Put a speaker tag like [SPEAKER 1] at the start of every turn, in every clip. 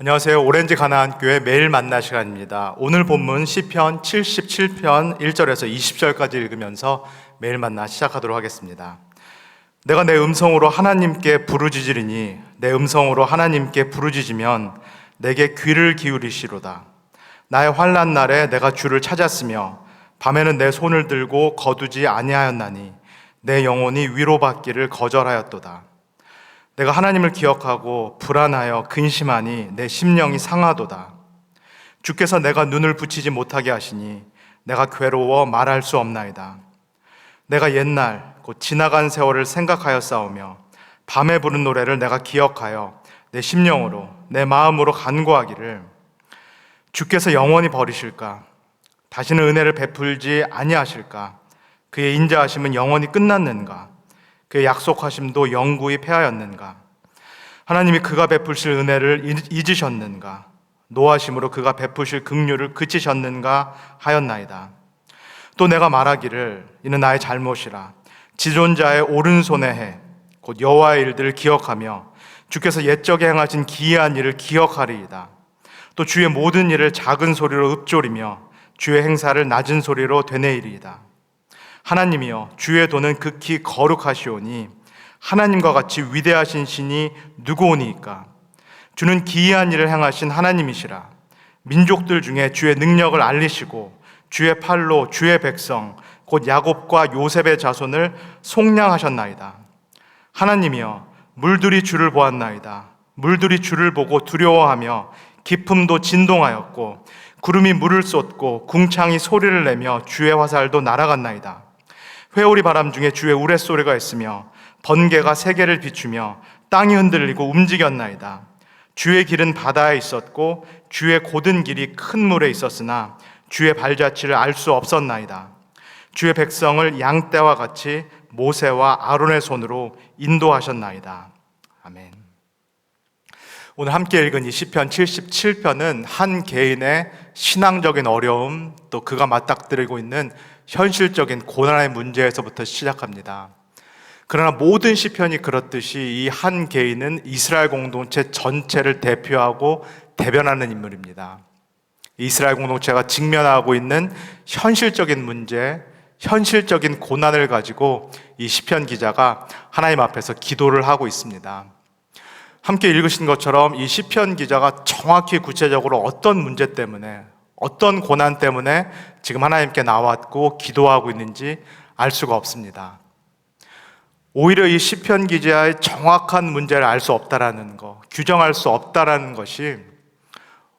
[SPEAKER 1] 안녕하세요. 오렌지 가나안교회 매일 만나 시간입니다. 오늘 본문 시편 77편 1절에서 20절까지 읽으면서 매일 만나 시작하도록 하겠습니다. 내가 내 음성으로 하나님께 부르짖으리니 내 음성으로 하나님께 부르짖으면 내게 귀를 기울이시로다. 나의 환난 날에 내가 주를 찾았으며 밤에는 내 손을 들고 거두지 아니하였나니 내 영혼이 위로받기를 거절하였도다. 내가 하나님을 기억하고 불안하여 근심하니 내 심령이 상하도다. 주께서 내가 눈을 붙이지 못하게 하시니 내가 괴로워 말할 수 없나이다. 내가 옛날 곧 지나간 세월을 생각하여 싸우며 밤에 부른 노래를 내가 기억하여 내 심령으로 내 마음으로 간구하기를 주께서 영원히 버리실까? 다시는 은혜를 베풀지 아니하실까? 그의 인자하심은 영원히 끝났는가? 그의 약속하심도 영구히 패하였는가? 하나님이 그가 베푸실 은혜를 잊으셨는가? 노하심으로 그가 베푸실 긍휼을 그치셨는가 하였나이다. 또 내가 말하기를 이는 나의 잘못이라. 지존자의 오른손에 해 곧 여호와의 일들을 기억하며 주께서 옛적에 행하신 기이한 일을 기억하리이다. 또 주의 모든 일을 작은 소리로 읊조리며 주의 행사를 낮은 소리로 되뇌이리이다. 하나님이여, 주의 도는 극히 거룩하시오니 하나님과 같이 위대하신 신이 누구오니이까? 주는 기이한 일을 행하신 하나님이시라. 민족들 중에 주의 능력을 알리시고 주의 팔로 주의 백성 곧 야곱과 요셉의 자손을 속량하셨나이다. 하나님이여, 물들이 주를 보았나이다. 물들이 주를 보고 두려워하며 깊음도 진동하였고 구름이 물을 쏟고 궁창이 소리를 내며 주의 화살도 날아갔나이다. 회오리 바람 중에 주의 우레소리가 있으며 번개가 세계를 비추며 땅이 흔들리고 움직였나이다. 주의 길은 바다에 있었고 주의 곧은 길이 큰 물에 있었으나 주의 발자취를 알 수 없었나이다. 주의 백성을 양떼와 같이 모세와 아론의 손으로 인도하셨나이다. 아멘. 오늘 함께 읽은 이 시편 77편은 한 개인의 신앙적인 어려움, 또 그가 맞닥뜨리고 있는 현실적인 고난의 문제에서부터 시작합니다. 그러나 모든 시편이 그렇듯이 이 한 개인은 이스라엘 공동체 전체를 대표하고 대변하는 인물입니다. 이스라엘 공동체가 직면하고 있는 현실적인 문제, 현실적인 고난을 가지고 이 시편 기자가 하나님 앞에서 기도를 하고 있습니다. 함께 읽으신 것처럼 이 시편 기자가 정확히 구체적으로 어떤 문제 때문에, 어떤 고난 때문에 지금 하나님께 나왔고 기도하고 있는지 알 수가 없습니다. 오히려 이 시편 기자의 정확한 문제를 알 수 없다라는 것, 규정할 수 없다라는 것이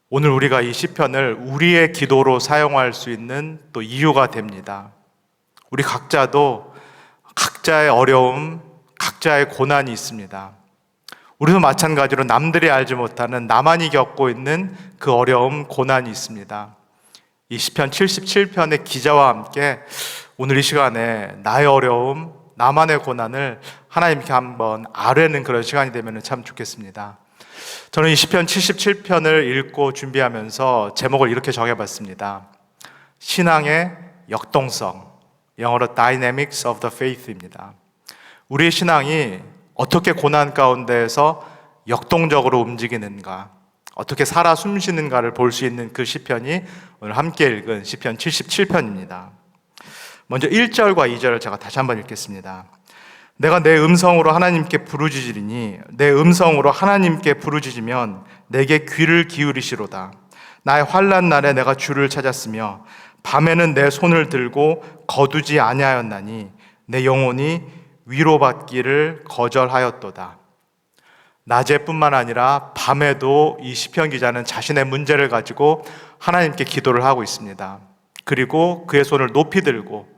[SPEAKER 1] 오늘 우리가 이 시편을 우리의 기도로 사용할 수 있는 또 이유가 됩니다. 우리 각자도 각자의 어려움, 각자의 고난이 있습니다. 우리도 마찬가지로 남들이 알지 못하는 나만이 겪고 있는 그 어려움, 고난이 있습니다. 이 시편 77편의 기자와 함께 오늘 이 시간에 나의 어려움, 나만의 고난을 하나님께 한번 아뢰는 그런 시간이 되면 참 좋겠습니다. 저는 이 시편 77편을 읽고 준비하면서 제목을 이렇게 정해봤습니다. 신앙의 역동성, 영어로 Dynamics of the Faith입니다. 우리의 신앙이 어떻게 고난 가운데에서 역동적으로 움직이는가, 어떻게 살아 숨쉬는가를 볼 수 있는 그 시편이 오늘 함께 읽은 시편 77편입니다. 먼저 1절과 2절을 제가 다시 한번 읽겠습니다. 내가 내 음성으로 하나님께 부르짖으리니 내 음성으로 하나님께 부르짖으면 내게 귀를 기울이시로다. 나의 환난 날에 내가 주를 찾았으며 밤에는 내 손을 들고 거두지 아니하였나니 내 영혼이 위로받기를 거절하였도다. 낮에뿐만 아니라 밤에도 이 시편 기자는 자신의 문제를 가지고 하나님께 기도를 하고 있습니다. 그리고 그의 손을 높이 들고,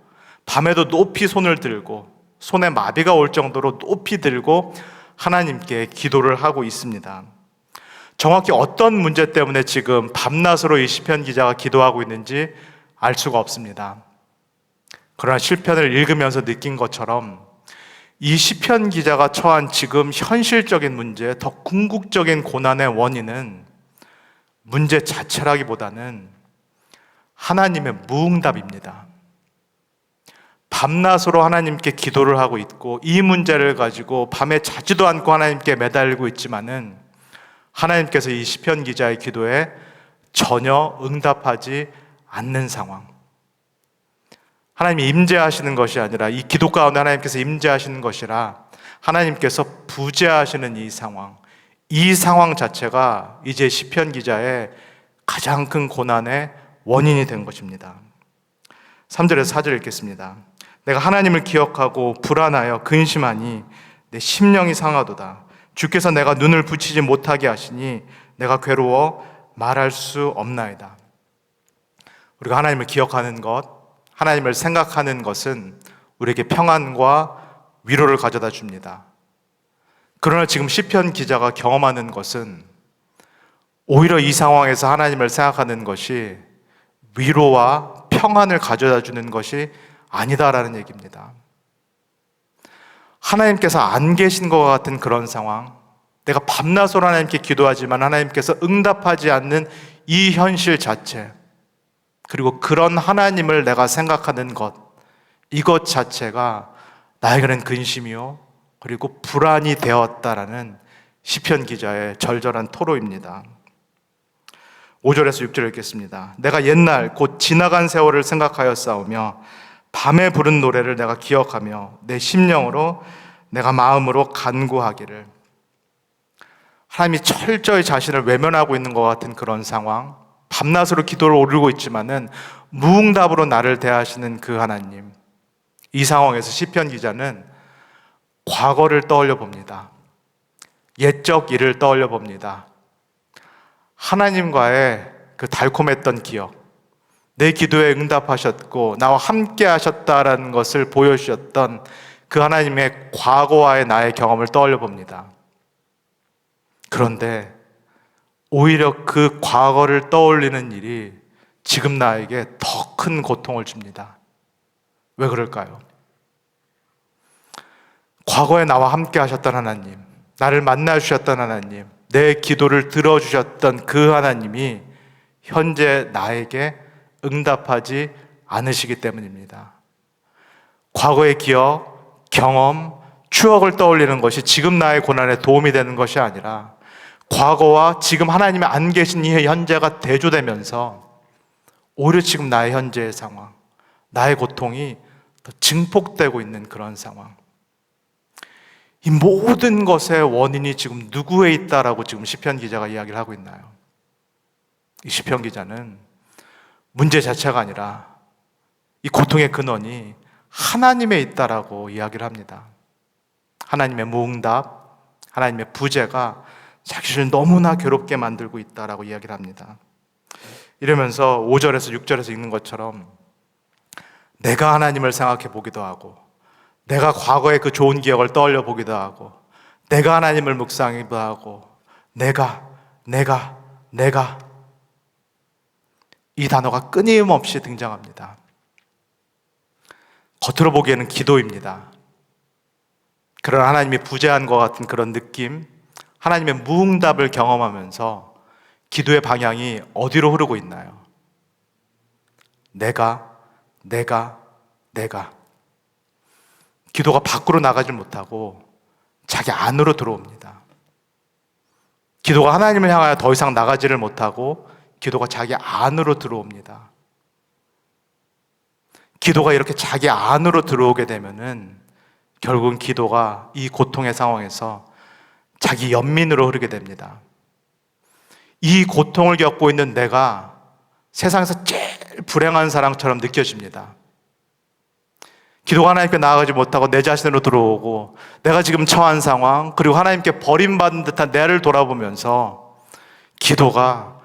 [SPEAKER 1] 밤에도 높이 손을 들고, 손에 마비가 올 정도로 높이 들고 하나님께 기도를 하고 있습니다. 정확히 어떤 문제 때문에 지금 밤낮으로 이 시편 기자가 기도하고 있는지 알 수가 없습니다. 그러나 시편을 읽으면서 느낀 것처럼 이 시편 기자가 처한 지금 현실적인 문제, 더 궁극적인 고난의 원인은 문제 자체라기보다는 하나님의 무응답입니다. 밤낮으로 하나님께 기도를 하고 있고 이 문제를 가지고 밤에 자지도 않고 하나님께 매달리고 있지만은 하나님께서 이 시편 기자의 기도에 전혀 응답하지 않는 상황. 하나님이 임재하시는 것이 아니라, 이 기도 가운데 하나님께서 임재하시는 것이라 하나님께서 부재하시는 이 상황 자체가 이제 시편 기자의 가장 큰 고난의 원인이 된 것입니다. 3절에서 4절 읽겠습니다. 내가 하나님을 기억하고 불안하여 근심하니 내 심령이 상하도다. 주께서 내가 눈을 붙이지 못하게 하시니 내가 괴로워 말할 수 없나이다. 우리가 하나님을 기억하는 것, 하나님을 생각하는 것은 우리에게 평안과 위로를 가져다 줍니다. 그러나 지금 시편 기자가 경험하는 것은 오히려 이 상황에서 하나님을 생각하는 것이 위로와 평안을 가져다 주는 것이 아니다라는 얘기입니다. 하나님께서 안 계신 것 같은 그런 상황, 내가 밤낮으로 하나님께 기도하지만 하나님께서 응답하지 않는 이 현실 자체, 그리고 그런 하나님을 내가 생각하는 것, 이것 자체가 나에게는 근심이요 그리고 불안이 되었다라는 시편 기자의 절절한 토로입니다. 5절에서 6절 읽겠습니다. 내가 옛날 곧 지나간 세월을 생각하여 싸우며 밤에 부른 노래를 내가 기억하며 내 심령으로 내가 마음으로 간구하기를. 하나님이 철저히 자신을 외면하고 있는 것 같은 그런 상황, 밤낮으로 기도를 오르고 있지만은 무응답으로 나를 대하시는 그 하나님, 이 상황에서 시편 기자는 과거를 떠올려 봅니다. 옛적 일을 떠올려 봅니다. 하나님과의 그 달콤했던 기억, 내 기도에 응답하셨고 나와 함께 하셨다라는 것을 보여주셨던 그 하나님의 과거와의 나의 경험을 떠올려 봅니다. 그런데 오히려 그 과거를 떠올리는 일이 지금 나에게 더 큰 고통을 줍니다. 왜 그럴까요? 과거에 나와 함께 하셨던 하나님, 나를 만나 주셨던 하나님, 내 기도를 들어주셨던 그 하나님이 현재 나에게 응답하지 않으시기 때문입니다. 과거의 기억, 경험, 추억을 떠올리는 것이 지금 나의 고난에 도움이 되는 것이 아니라 과거와 지금 하나님이 안 계신 이 현재가 대조되면서 오히려 지금 나의 현재의 상황, 나의 고통이 더 증폭되고 있는 그런 상황. 이 모든 것의 원인이 지금 누구에 있다라고 지금 시편 기자가 이야기를 하고 있나요? 이 시편 기자는 문제 자체가 아니라 이 고통의 근원이 하나님에 있다라고 이야기를 합니다. 하나님의 무응답, 하나님의 부재가 자기를 너무나 괴롭게 만들고 있다라고 이야기를 합니다. 이러면서 5절에서 6절에서 읽는 것처럼 내가 하나님을 생각해 보기도 하고, 내가 과거의 그 좋은 기억을 떠올려 보기도 하고, 내가 하나님을 묵상하기도 하고, 내가 이 단어가 끊임없이 등장합니다. 겉으로 보기에는 기도입니다. 그런 하나님이 부재한 것 같은 그런 느낌, 하나님의 무응답을 경험하면서 기도의 방향이 어디로 흐르고 있나요? 내가. 기도가 밖으로 나가지 못하고 자기 안으로 들어옵니다. 기도가 하나님을 향하여 더 이상 나가지를 못하고 기도가 자기 안으로 들어옵니다. 기도가 이렇게 자기 안으로 들어오게 되면은 결국은 기도가 이 고통의 상황에서 자기 연민으로 흐르게 됩니다. 이 고통을 겪고 있는 내가 세상에서 제일 불행한 사람처럼 느껴집니다. 기도가 하나님께 나아가지 못하고 내 자신으로 들어오고, 내가 지금 처한 상황, 그리고 하나님께 버림받은 듯한 나를 돌아보면서 기도가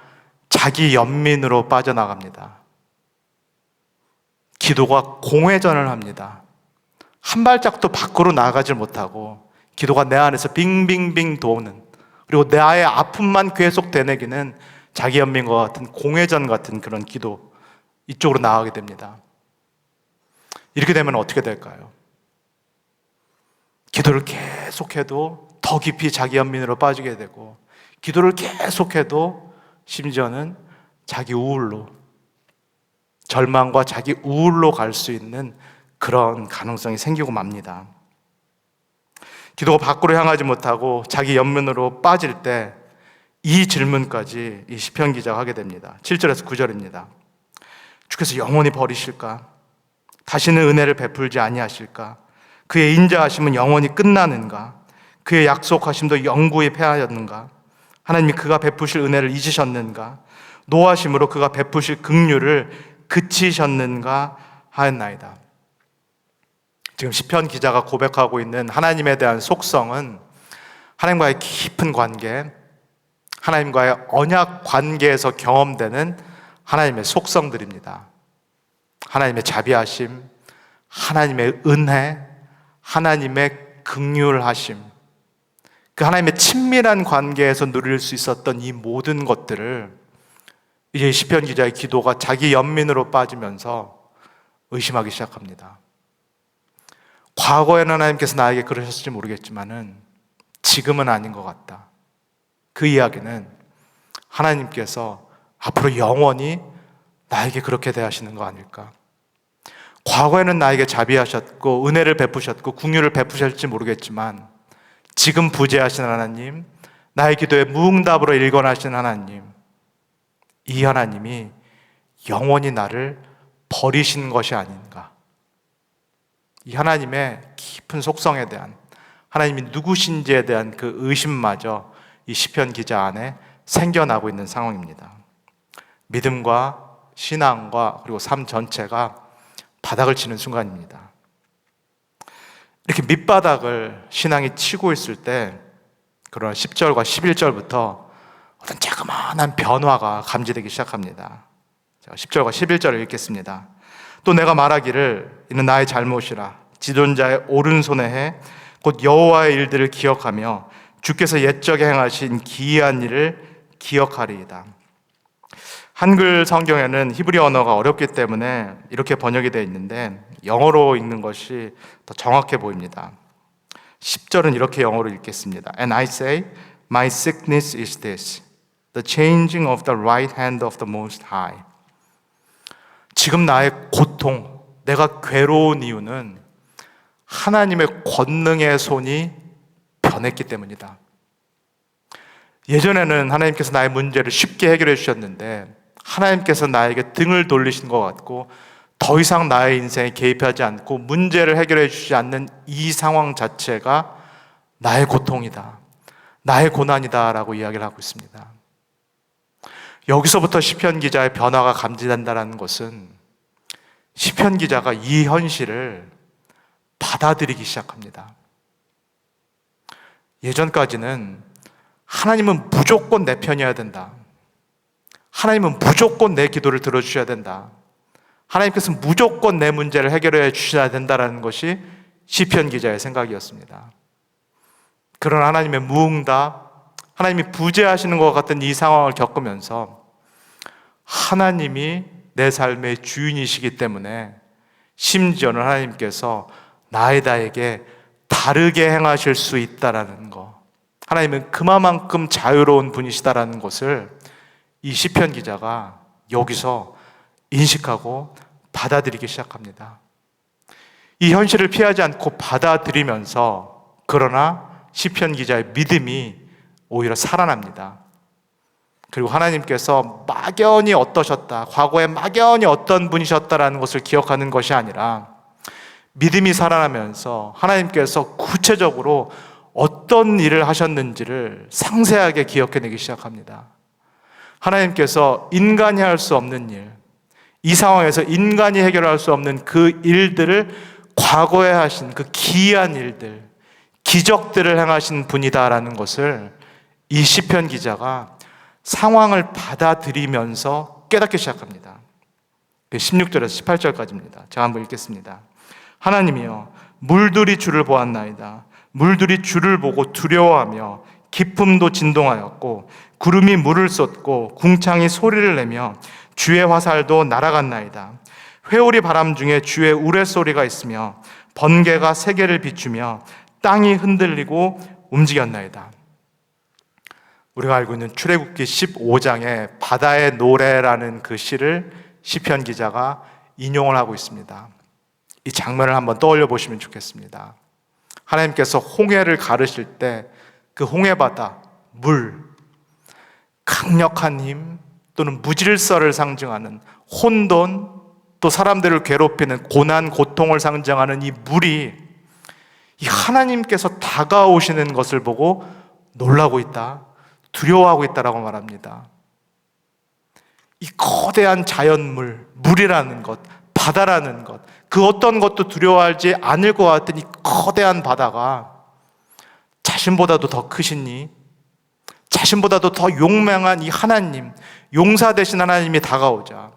[SPEAKER 1] 자기 연민으로 빠져나갑니다. 기도가 공회전을 합니다. 한 발짝도 밖으로 나가지 못하고 기도가 내 안에서 빙빙빙 도는, 그리고 나의 아픔만 계속 되뇌기는 자기 연민과 같은 공회전 같은 그런 기도, 이쪽으로 나가게 됩니다. 이렇게 되면 어떻게 될까요? 기도를 계속해도 더 깊이 자기 연민으로 빠지게 되고, 기도를 계속해도 심지어는 자기 우울로, 절망과 자기 우울로 갈 수 있는 그런 가능성이 생기고 맙니다. 기도가 밖으로 향하지 못하고 자기 연민으로 빠질 때 이 질문까지 이 시편 기자가 하게 됩니다. 7절에서 9절입니다. 주께서 영원히 버리실까? 다시는 은혜를 베풀지 아니하실까? 그의 인자하심은 영원히 끝나는가? 그의 약속하심도 영구히 패하였는가? 하나님이 그가 베푸실 은혜를 잊으셨는가? 노하심으로 그가 베푸실 긍휼을 그치셨는가 하였나이다. 지금 시편 기자가 고백하고 있는 하나님에 대한 속성은 하나님과의 깊은 관계, 하나님과의 언약 관계에서 경험되는 하나님의 속성들입니다. 하나님의 자비하심, 하나님의 은혜, 하나님의 긍휼하심, 그 하나님의 친밀한 관계에서 누릴 수 있었던 이 모든 것들을 이제 시편 기자의 기도가 자기 연민으로 빠지면서 의심하기 시작합니다. 과거에는 하나님께서 나에게 그러셨을지 모르겠지만은 지금은 아닌 것 같다. 그 이야기는 하나님께서 앞으로 영원히 나에게 그렇게 대하시는 거 아닐까? 과거에는 나에게 자비하셨고 은혜를 베푸셨고 긍휼을 베푸실지 모르겠지만 지금 부재하신 하나님, 나의 기도에 무응답으로 일관하신 하나님, 이 하나님이 영원히 나를 버리신 것이 아닌가? 이 하나님의 깊은 속성에 대한, 하나님이 누구신지에 대한 그 의심마저 이 시편 기자 안에 생겨나고 있는 상황입니다. 믿음과 신앙과 그리고 삶 전체가 바닥을 치는 순간입니다. 이렇게 밑바닥을 신앙이 치고 있을 때 그런 10절과 11절부터 어떤 자그마한 변화가 감지되기 시작합니다. 10절과 11절을 읽겠습니다. 또 내가 말하기를 이는 나의 잘못이라 지존자의 오른손에 해 곧 여호와의 일들을 기억하며 주께서 옛적에 행하신 기이한 일을 기억하리이다. 한글 성경에는 히브리 언어가 어렵기 때문에 이렇게 번역이 되어 있는데 영어로 읽는 것이 더 정확해 보입니다. 10절은 이렇게 영어로 읽겠습니다. And I say, my sickness is this, the changing of the right hand of the Most High. 지금 나의 고통, 내가 괴로운 이유는 하나님의 권능의 손이 변했기 때문이다. 예전에는 하나님께서 나의 문제를 쉽게 해결해 주셨는데 하나님께서 나에게 등을 돌리신 것 같고 더 이상 나의 인생에 개입하지 않고 문제를 해결해 주지 않는 이 상황 자체가 나의 고통이다, 나의 고난이다 라고 이야기를 하고 있습니다. 여기서부터 시편 기자의 변화가 감지된다는 것은 시편 기자가 이 현실을 받아들이기 시작합니다. 예전까지는 하나님은 무조건 내 편이어야 된다, 하나님은 무조건 내 기도를 들어주셔야 된다, 하나님께서 무조건 내 문제를 해결해 주셔야 된다는 것이 시편 기자의 생각이었습니다. 그런 하나님의 무응답, 하나님이 부재하시는 것 같은 이 상황을 겪으면서 하나님이 내 삶의 주인이시기 때문에 심지어는 하나님께서 나에게 다르게 행하실 수 있다라는 것, 하나님은 그만큼 자유로운 분이시다라는 것을 이 시편 기자가 여기서 인식하고 받아들이기 시작합니다. 이 현실을 피하지 않고 받아들이면서 그러나 시편 기자의 믿음이 오히려 살아납니다. 그리고 하나님께서 막연히 어떠셨다, 과거에 막연히 어떤 분이셨다라는 것을 기억하는 것이 아니라 믿음이 살아나면서 하나님께서 구체적으로 어떤 일을 하셨는지를 상세하게 기억해내기 시작합니다. 하나님께서 인간이 할 수 없는 일, 이 상황에서 인간이 해결할 수 없는 그 일들을 과거에 하신 그 기이한 일들, 기적들을 행하신 분이다라는 것을 이 시편 기자가 상황을 받아들이면서 깨닫기 시작합니다. 16절에서 18절까지입니다. 제가 한번 읽겠습니다. 하나님이여, 물들이 주를 보았나이다. 물들이 주를 보고 두려워하며 깊음도 진동하였고 구름이 물을 쏟고 궁창이 소리를 내며 주의 화살도 날아갔나이다. 회오리 바람 중에 주의 우레소리가 있으며 번개가 세계를 비추며 땅이 흔들리고 움직였나이다. 우리가 알고 있는 출애굽기 15장의 바다의 노래라는 그 시를 시편 기자가 인용을 하고 있습니다. 이 장면을 한번 떠올려 보시면 좋겠습니다. 하나님께서 홍해를 가르실 때 그 홍해바다, 물, 강력한 힘 또는 무질서를 상징하는 혼돈, 또 사람들을 괴롭히는 고난, 고통을 상징하는 이 물이 이 하나님께서 다가오시는 것을 보고 놀라고 있다, 두려워하고 있다라고 말합니다. 이 거대한 자연물, 물이라는 것, 바다라는 것, 그 어떤 것도 두려워하지 않을 것 같은 이 거대한 바다가 자신보다도 더 크시니, 자신보다도 더 용맹한 이 하나님, 용사 되신 하나님이 다가오자,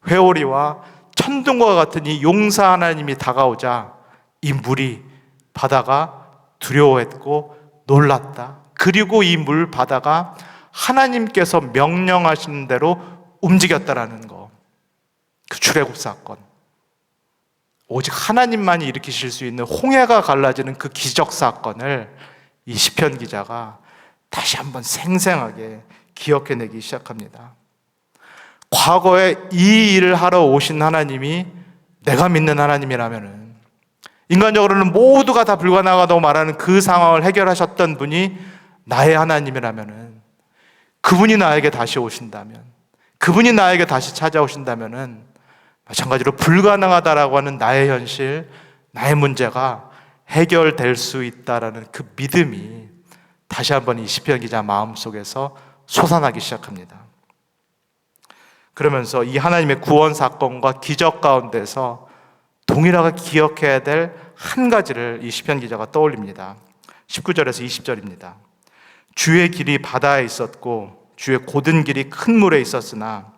[SPEAKER 1] 회오리와 천둥과 같은 이 용사 하나님이 다가오자 이 물이, 바다가 두려워했고 놀랐다. 그리고 이 물, 바다가 하나님께서 명령하신 대로 움직였다라는 거. 그 출애굽 사건, 오직 하나님만이 일으키실 수 있는 홍해가 갈라지는 그 기적 사건을 이 시편 기자가 다시 한번 생생하게 기억해내기 시작합니다. 과거에 이 일을 하러 오신 하나님이 내가 믿는 하나님이라면은, 인간적으로는 모두가 다 불가능하다고 말하는 그 상황을 해결하셨던 분이 나의 하나님이라면은, 그분이 나에게 다시 오신다면, 그분이 나에게 다시 찾아오신다면은 마찬가지로 불가능하다라고 하는 나의 현실, 나의 문제가 해결될 수 있다라는 그 믿음이 다시 한번 이 시편 기자 마음속에서 솟아나기 시작합니다. 그러면서 이 하나님의 구원 사건과 기적 가운데서 동일하게 기억해야 될 한 가지를 이 시편 기자가 떠올립니다. 19절에서 20절입니다. 주의 길이 바다에 있었고 주의 곧은 길이 큰 물에 있었으나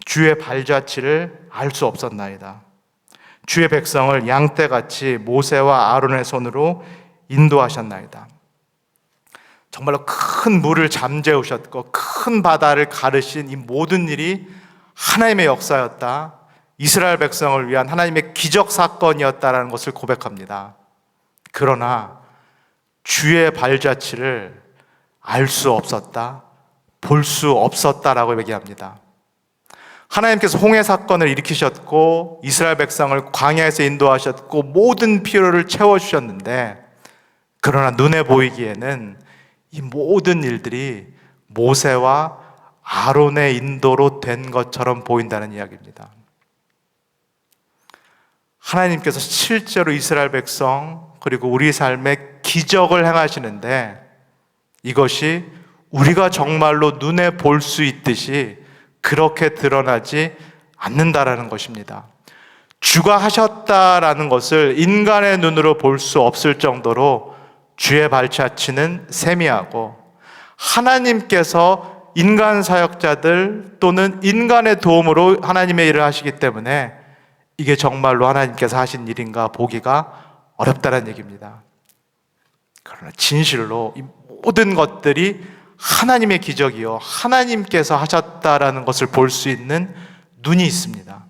[SPEAKER 1] 주의 발자취를 알 수 없었나이다. 주의 백성을 양떼같이 모세와 아론의 손으로 인도하셨나이다. 정말로 큰 물을 잠재우셨고 큰 바다를 가르신 이 모든 일이 하나님의 역사였다, 이스라엘 백성을 위한 하나님의 기적 사건이었다라는 것을 고백합니다. 그러나 주의 발자취를 알 수 없었다, 볼 수 없었다라고 얘기합니다. 하나님께서 홍해 사건을 일으키셨고 이스라엘 백성을 광야에서 인도하셨고 모든 필요를 채워주셨는데, 그러나 눈에 보이기에는 이 모든 일들이 모세와 아론의 인도로 된 것처럼 보인다는 이야기입니다. 하나님께서 실제로 이스라엘 백성 그리고 우리 삶에 기적을 행하시는데 이것이 우리가 정말로 눈에 볼 수 있듯이 그렇게 드러나지 않는다라는 것입니다. 주가 하셨다라는 것을 인간의 눈으로 볼 수 없을 정도로 주의 발자취는 세미하고, 하나님께서 인간 사역자들 또는 인간의 도움으로 하나님의 일을 하시기 때문에 이게 정말로 하나님께서 하신 일인가 보기가 어렵다는 얘기입니다. 그러나 진실로 이 모든 것들이 하나님의 기적이요, 하나님께서 하셨다라는 것을 볼 수 있는 눈이 있습니다.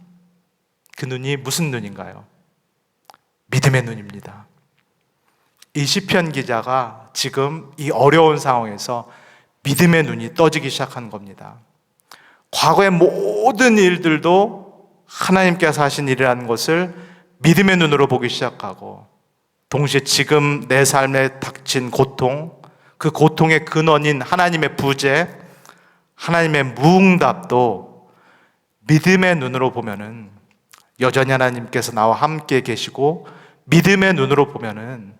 [SPEAKER 1] 그 눈이 무슨 눈인가요? 믿음의 눈입니다. 이 시편 기자가 지금 이 어려운 상황에서 믿음의 눈이 떠지기 시작한 겁니다. 과거의 모든 일들도 하나님께서 하신 일이라는 것을 믿음의 눈으로 보기 시작하고, 동시에 지금 내 삶에 닥친 고통, 그 고통의 근원인 하나님의 부재, 하나님의 무응답도 믿음의 눈으로 보면은 여전히 하나님께서 나와 함께 계시고, 믿음의 눈으로 보면은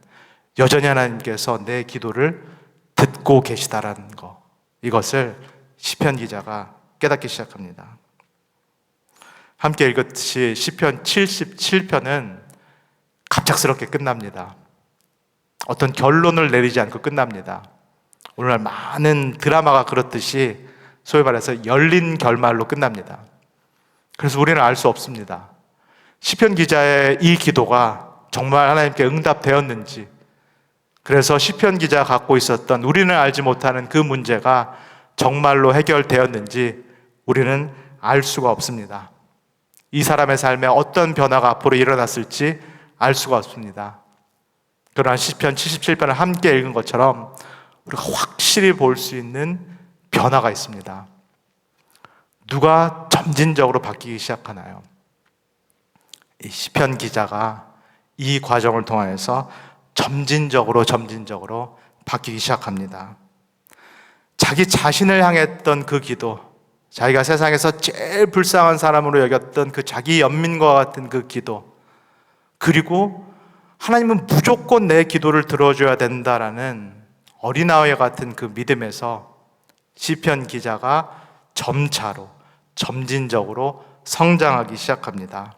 [SPEAKER 1] 여전히 하나님께서 내 기도를 듣고 계시다라는 것, 이것을 시편 기자가 깨닫기 시작합니다. 함께 읽었듯이 시편 77편은 갑작스럽게 끝납니다. 어떤 결론을 내리지 않고 끝납니다. 오늘날 많은 드라마가 그렇듯이 소위 말해서 열린 결말로 끝납니다. 그래서 우리는 알 수 없습니다. 시편 기자의 이 기도가 정말 하나님께 응답되었는지, 그래서 시편 기자가 갖고 있었던 우리는 알지 못하는 그 문제가 정말로 해결되었는지 우리는 알 수가 없습니다. 이 사람의 삶에 어떤 변화가 앞으로 일어났을지 알 수가 없습니다. 그러나 시편 77편을 함께 읽은 것처럼 우리가 확실히 볼 수 있는 변화가 있습니다. 누가 점진적으로 바뀌기 시작하나요? 이 시편 기자가 이 과정을 통해서 점진적으로 바뀌기 시작합니다. 자기 자신을 향했던 그 기도, 자기가 세상에서 제일 불쌍한 사람으로 여겼던 그 자기 연민과 같은 그 기도, 그리고 하나님은 무조건 내 기도를 들어줘야 된다라는 어린아이 같은 그 믿음에서 시편 기자가 점차로 점진적으로 성장하기 시작합니다.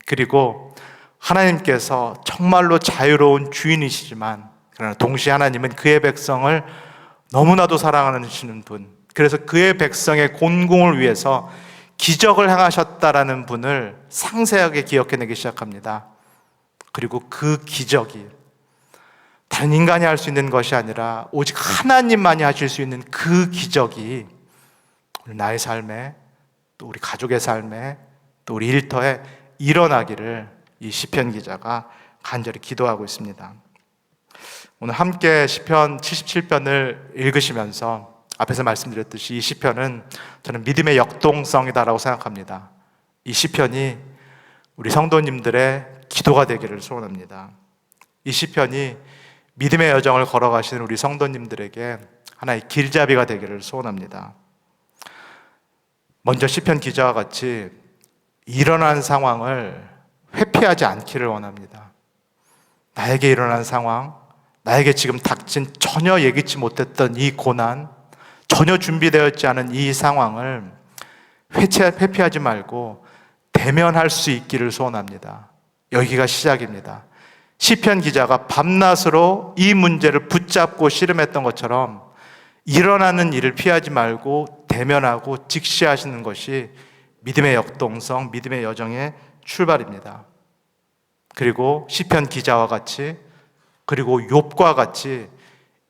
[SPEAKER 1] 그리고 하나님께서 정말로 자유로운 주인이시지만 그러나 동시에 하나님은 그의 백성을 너무나도 사랑하시는 분, 그래서 그의 백성의 곤궁을 위해서 기적을 행하셨다라는 분을 상세하게 기억해내기 시작합니다. 그리고 그 기적이 다른 인간이 할 수 있는 것이 아니라 오직 하나님만이 하실 수 있는 그 기적이 나의 삶에, 또 우리 가족의 삶에, 또 우리 일터에 일어나기를 이 시편 기자가 간절히 기도하고 있습니다. 오늘 함께 시편 77편을 읽으시면서 앞에서 말씀드렸듯이 이 시편은 저는 믿음의 역동성이다라고 생각합니다. 이 시편이 우리 성도님들의 기도가 되기를 소원합니다. 이 시편이 믿음의 여정을 걸어가시는 우리 성도님들에게 하나의 길잡이가 되기를 소원합니다. 먼저 시편 기자와 같이 일어난 상황을 회피하지 않기를 원합니다. 나에게 일어난 상황, 나에게 지금 닥친 전혀 예기치 못했던 이 고난, 전혀 준비되어 있지 않은 이 상황을 회피하지 말고 대면할 수 있기를 소원합니다. 여기가 시작입니다. 시편 기자가 밤낮으로 이 문제를 붙잡고 씨름했던 것처럼 일어나는 일을 피하지 말고 대면하고 직시하시는 것이 믿음의 역동성, 믿음의 여정의 출발입니다. 그리고 시편 기자와 같이, 그리고 욥과 같이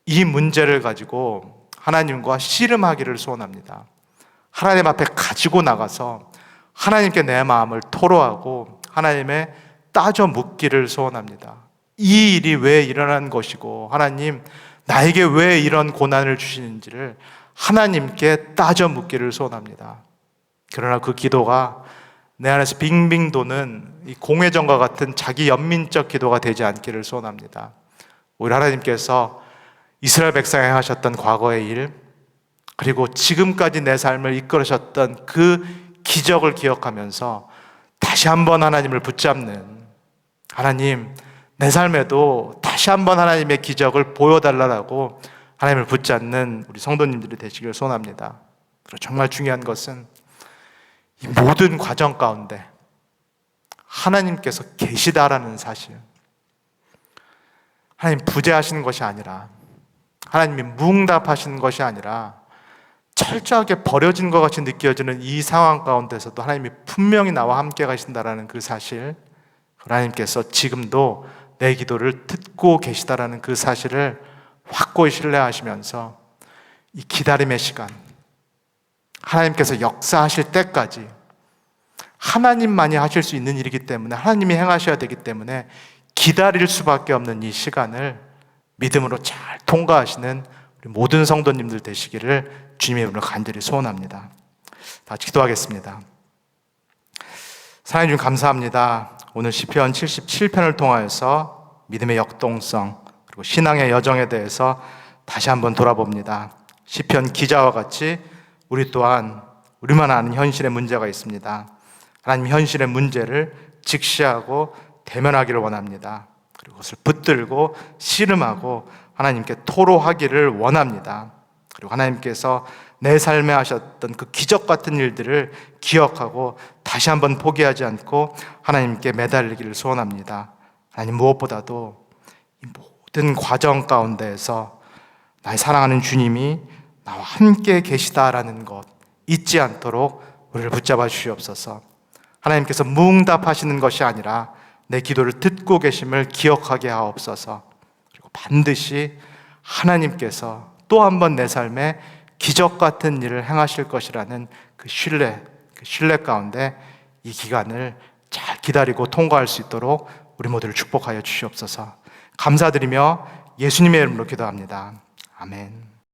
[SPEAKER 1] 이 문제를 가지고 하나님과 씨름하기를 소원합니다. 하나님 앞에 가지고 나가서 하나님께 내 마음을 토로하고 하나님의 따져 묻기를 소원합니다. 이 일이 왜 일어난 것이고 하나님 나에게 왜 이런 고난을 주시는지를 하나님께 따져 묻기를 소원합니다. 그러나 그 기도가 내 안에서 빙빙 도는 이 공회전과 같은 자기 연민적 기도가 되지 않기를 소원합니다. 오히려 하나님께서 이스라엘 백성에 하셨던 과거의 일, 그리고 지금까지 내 삶을 이끌으셨던 그 기적을 기억하면서 다시 한번 하나님을 붙잡는, 하나님 내 삶에도 다시 한번 하나님의 기적을 보여달라고 하나님을 붙잡는 우리 성도님들이 되시길 소원합니다. 그리고 정말 중요한 것은 이 모든 과정 가운데 하나님께서 계시다라는 사실, 하나님 부재하시는 것이 아니라, 하나님이 무응답하시는 것이 아니라 철저하게 버려진 것 같이 느껴지는 이 상황 가운데서도 하나님이 분명히 나와 함께 가신다라는 그 사실, 하나님께서 지금도 내 기도를 듣고 계시다라는 그 사실을 확고히 신뢰하시면서 이 기다림의 시간, 하나님께서 역사하실 때까지 하나님만이 하실 수 있는 일이기 때문에, 하나님이 행하셔야 되기 때문에 기다릴 수밖에 없는 이 시간을 믿음으로 잘 통과하시는 우리 모든 성도님들 되시기를 주님의 이름으로 간절히 소원합니다. 다 같이 기도하겠습니다. 하나님 감사합니다. 오늘 시편 77편을 통하여서 믿음의 역동성 그리고 신앙의 여정에 대해서 다시 한번 돌아봅니다. 시편 기자와 같이 우리 또한 우리만 아는 현실의 문제가 있습니다. 하나님 현실의 문제를 직시하고 대면하기를 원합니다. 그리고 그것을 붙들고 씨름하고 하나님께 토로하기를 원합니다. 그리고 하나님께서 내 삶에 하셨던 그 기적 같은 일들을 기억하고 다시 한번 포기하지 않고 하나님께 매달리기를 소원합니다. 하나님 무엇보다도 이 모든 과정 가운데에서 나의 사랑하는 주님이 나와 함께 계시다라는 것 잊지 않도록 우리를 붙잡아 주시옵소서. 하나님께서 무응답하시는 것이 아니라 내 기도를 듣고 계심을 기억하게 하옵소서. 그리고 반드시 하나님께서 또 한 번 내 삶에 기적 같은 일을 행하실 것이라는 그 신뢰 가운데 이 기간을 잘 기다리고 통과할 수 있도록 우리 모두를 축복하여 주시옵소서. 감사드리며 예수님의 이름으로 기도합니다. 아멘.